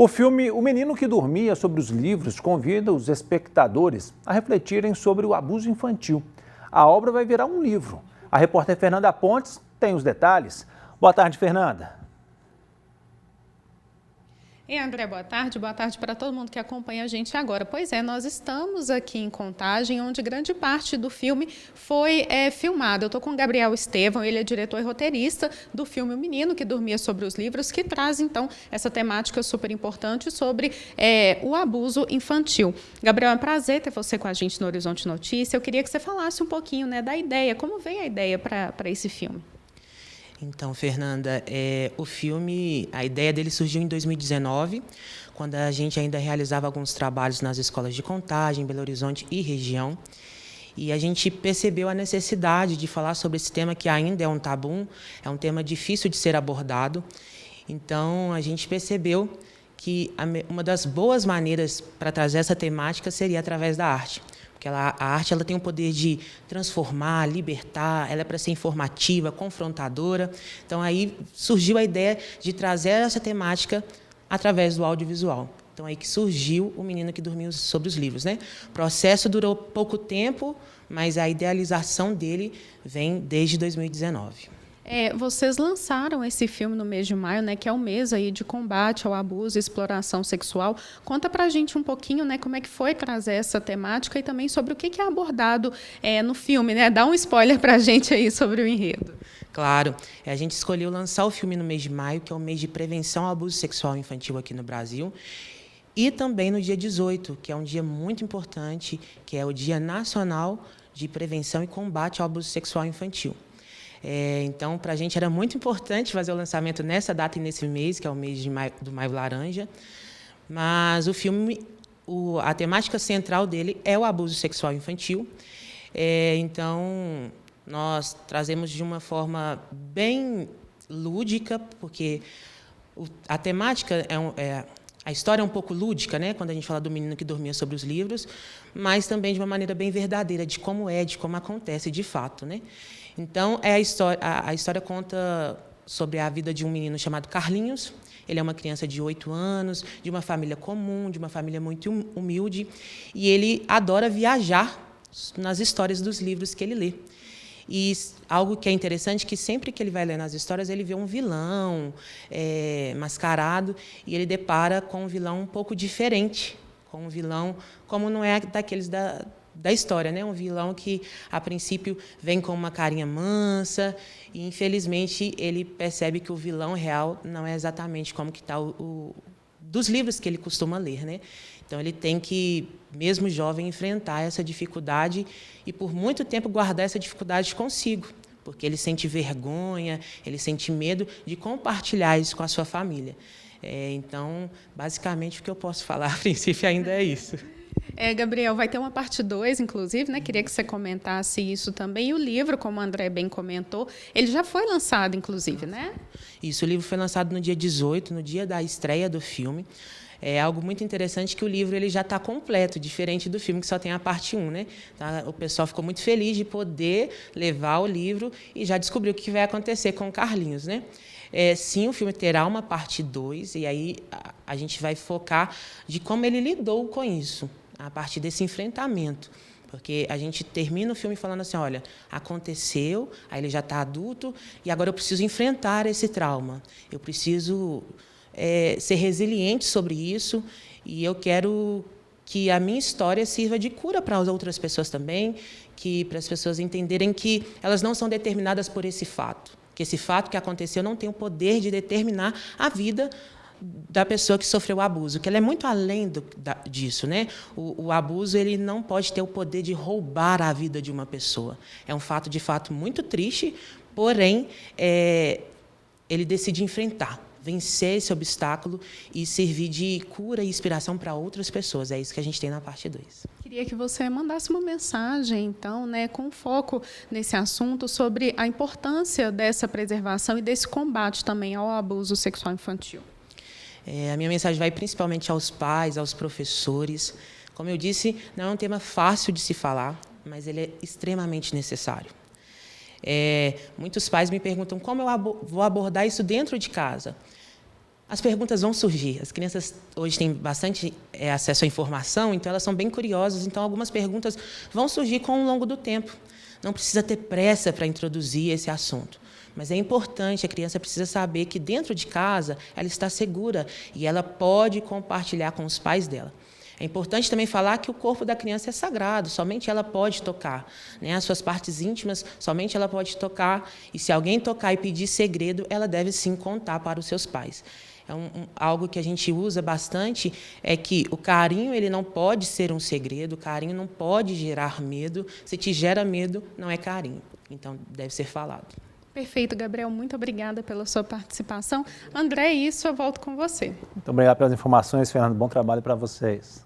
O filme O Menino que Dormia sobre os Livros convida os espectadores a refletirem sobre o abuso infantil. A obra vai virar um livro. A repórter Fernanda Pontes tem os detalhes. Boa tarde, Fernanda. E André, boa tarde para todo mundo que acompanha a gente agora. Pois é, nós estamos aqui em Contagem, onde grande parte do filme foi filmado. Eu estou com o Gabriel Estevão, ele é diretor e roteirista do filme O Menino que Dormia sobre os Livros, que traz, então, essa temática super importante sobre o abuso infantil. Gabriel, é um prazer ter você com a gente no Horizonte Notícia. Eu queria que você falasse um pouquinho, né, da ideia, como veio a ideia para esse filme? Então, Fernanda, o filme, a ideia dele surgiu em 2019, quando a gente ainda realizava alguns trabalhos nas escolas de Contagem, Belo Horizonte e região. E a gente percebeu a necessidade de falar sobre esse tema que ainda é um tabu, é um tema difícil de ser abordado. Então, a gente percebeu que uma das boas maneiras para trazer essa temática seria através da arte. Porque a arte ela tem o poder de transformar, libertar, ela é para ser informativa, confrontadora. Então, aí surgiu a ideia de trazer essa temática através do audiovisual. Então, aí que surgiu O Menino que Dormia sobre os Livros, né? O processo durou pouco tempo, mas a idealização dele vem desde 2019. Vocês lançaram esse filme no mês de maio, né, que é o mês aí de combate ao abuso e exploração sexual. Conta para a gente um pouquinho, né, como é que foi trazer essa temática e também sobre o que é abordado no filme, né? Dá um spoiler para a gente aí sobre o enredo. Claro, a gente escolheu lançar o filme no mês de maio, que é o mês de prevenção ao abuso sexual infantil aqui no Brasil, e também no dia 18, que é um dia muito importante, que é o Dia Nacional de Prevenção e Combate ao Abuso Sexual Infantil. Então, para a gente era muito importante fazer o lançamento nessa data e nesse mês, que é o mês de maio, do Maio Laranja. Mas o filme, a temática central dele é o abuso sexual infantil. Então, nós trazemos de uma forma bem lúdica, porque a temática a história é um pouco lúdica, né, quando a gente fala do menino que dormia sobre os livros, mas também de uma maneira bem verdadeira, de como acontece de fato, né? Então, a história conta sobre a vida de um menino chamado Carlinhos. Ele é uma criança de 8 anos, de uma família comum, de uma família muito humilde, e ele adora viajar nas histórias dos livros que ele lê. E algo que é interessante é que sempre que ele vai ler nas histórias, ele vê um vilão mascarado, e ele depara com um vilão um pouco diferente, com um vilão como não é daqueles da história, né? Um vilão que, a princípio, vem com uma carinha mansa, e, infelizmente, ele percebe que o vilão real não é exatamente como que está dos livros que ele costuma ler, né? Então, ele tem que, mesmo jovem, enfrentar essa dificuldade e, por muito tempo, guardar essa dificuldade consigo, porque ele sente vergonha, ele sente medo de compartilhar isso com a sua família. Então, basicamente, o que eu posso falar, a princípio, ainda é isso. Gabriel, vai ter uma parte 2, inclusive, né? Queria que você comentasse isso também. E o livro, como o André bem comentou, ele já foi lançado, inclusive, né? Isso, o livro foi lançado no dia 18, no dia da estreia do filme. É algo muito interessante que o livro ele já está completo, diferente do filme, que só tem a parte 1, né? Tá? O pessoal ficou muito feliz de poder levar o livro e já descobriu o que vai acontecer com o Carlinhos, né? Sim, o filme terá uma parte 2, e aí a gente vai focar de como ele lidou com isso, a partir desse enfrentamento. Porque a gente termina o filme falando assim, olha, aconteceu, aí ele já está adulto, e agora eu preciso enfrentar esse trauma. Eu preciso ser resiliente sobre isso, e eu quero que a minha história sirva de cura para as outras pessoas também, para as pessoas entenderem que elas não são determinadas por esse fato, que esse fato que aconteceu não tem o poder de determinar a vida da pessoa que sofreu o abuso, que ela é muito além disso, né? O abuso ele não pode ter o poder de roubar a vida de uma pessoa. É um fato, de fato, muito triste, porém, ele decide enfrentar, vencer esse obstáculo e servir de cura e inspiração para outras pessoas. É isso que a gente tem na parte 2. Queria que você mandasse uma mensagem, então, né, com foco nesse assunto, sobre a importância dessa preservação e desse combate também ao abuso sexual infantil. A minha mensagem vai principalmente aos pais, aos professores. Como eu disse, não é um tema fácil de se falar, mas ele é extremamente necessário. Muitos pais me perguntam como eu vou abordar isso dentro de casa. As perguntas vão surgir. As crianças hoje têm bastante acesso à informação, então elas são bem curiosas. Então, algumas perguntas vão surgir com o longo do tempo. Não precisa ter pressa para introduzir esse assunto. Mas é importante, a criança precisa saber que dentro de casa ela está segura e ela pode compartilhar com os pais dela. É importante também falar que o corpo da criança é sagrado, somente ela pode tocar, né? As suas partes íntimas, somente ela pode tocar. E se alguém tocar e pedir segredo, ela deve sim contar para os seus pais. Algo que a gente usa bastante é que o carinho ele não pode ser um segredo, o carinho não pode gerar medo. Se te gera medo, não é carinho. Então, deve ser falado. Perfeito, Gabriel. Muito obrigada pela sua participação. André, isso eu volto com você. Muito obrigado pelas informações, Fernando. Bom trabalho para vocês.